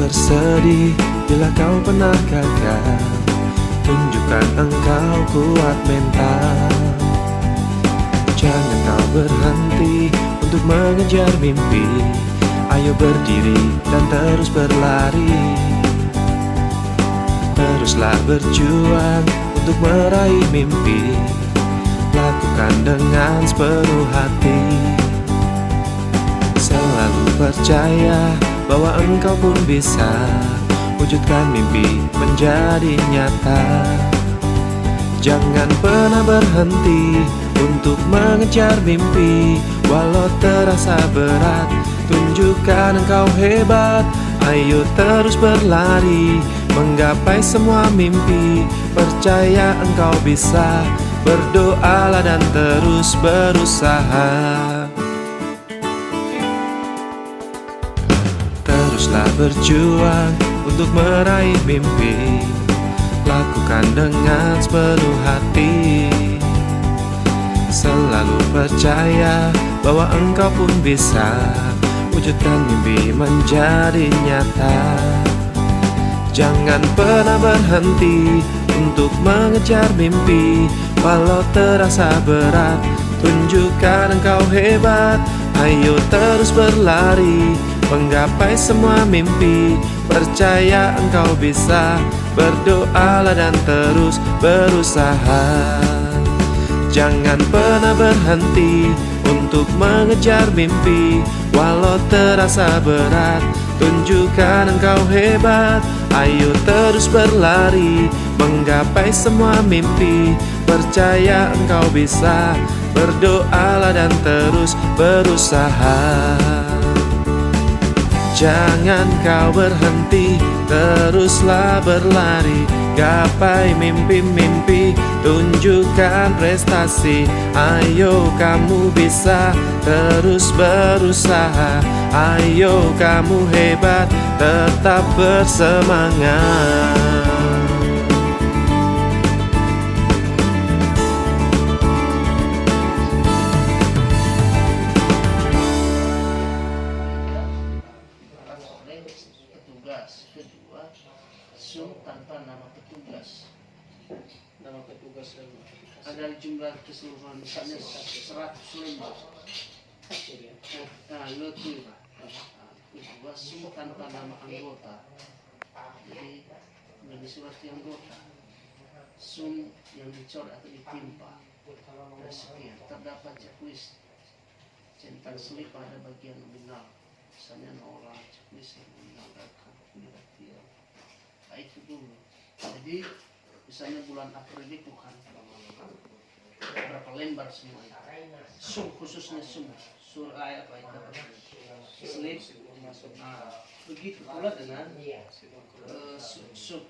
bersedih bila kau pernah gagal. Tunjukkan engkau kuat mental. Jangan kau berhenti untuk mengejar mimpi. Ayo berdiri dan terus berlari. Teruslah berjuang untuk meraih mimpi. Lakukan dengan sepenuh hati. Selalu percaya bahwa engkau pun bisa wujudkan mimpi menjadi nyata. Jangan pernah berhenti untuk mengejar mimpi. Walau terasa berat, tunjukkan engkau hebat. Ayo terus berlari, menggapai semua mimpi. Percaya engkau bisa, berdoalah dan terus berusaha. Teruslah berjuang untuk meraih mimpi. Lakukan dengan sepenuh hati. Selalu percaya bahwa engkau pun bisa wujudkan mimpi menjadi nyata. Jangan pernah berhenti untuk mengejar mimpi. Walau terasa berat, tunjukkan engkau hebat. Ayo terus berlari, menggapai semua mimpi. Percaya engkau bisa, berdoalah dan terus berusaha. Jangan pernah berhenti untuk mengejar mimpi. Walau terasa berat, tunjukkan engkau hebat. Ayo terus berlari, menggapai semua mimpi. Percaya engkau bisa, berdoalah dan terus berusaha. Jangan kau berhenti, teruslah berlari. Gapai mimpi-mimpi, tunjukkan prestasi. Ayo kamu bisa, terus berusaha. Ayo kamu hebat, tetap bersemangat. Petugas kedua, sum tanpa nama petugas. Nama petugas dan Ada jumlah keseluruhan misalnya 100 lembar. Nah, lebih. Kedua, sum tanpa nama anggota. Jadi menjadi surat anggota. Sum yang dicoret atau ditimpa. Sekian terdapat checklist centang selip pada bagian nominal. Misalnya orang checklist yang menanggalkan dia. Nah, itu dulu. Jadi misalnya bulan April ini Tuhan berapa lembar semuanya. Sum khususnya sum surah apa itu slip. Nah, begitu pula dengan sum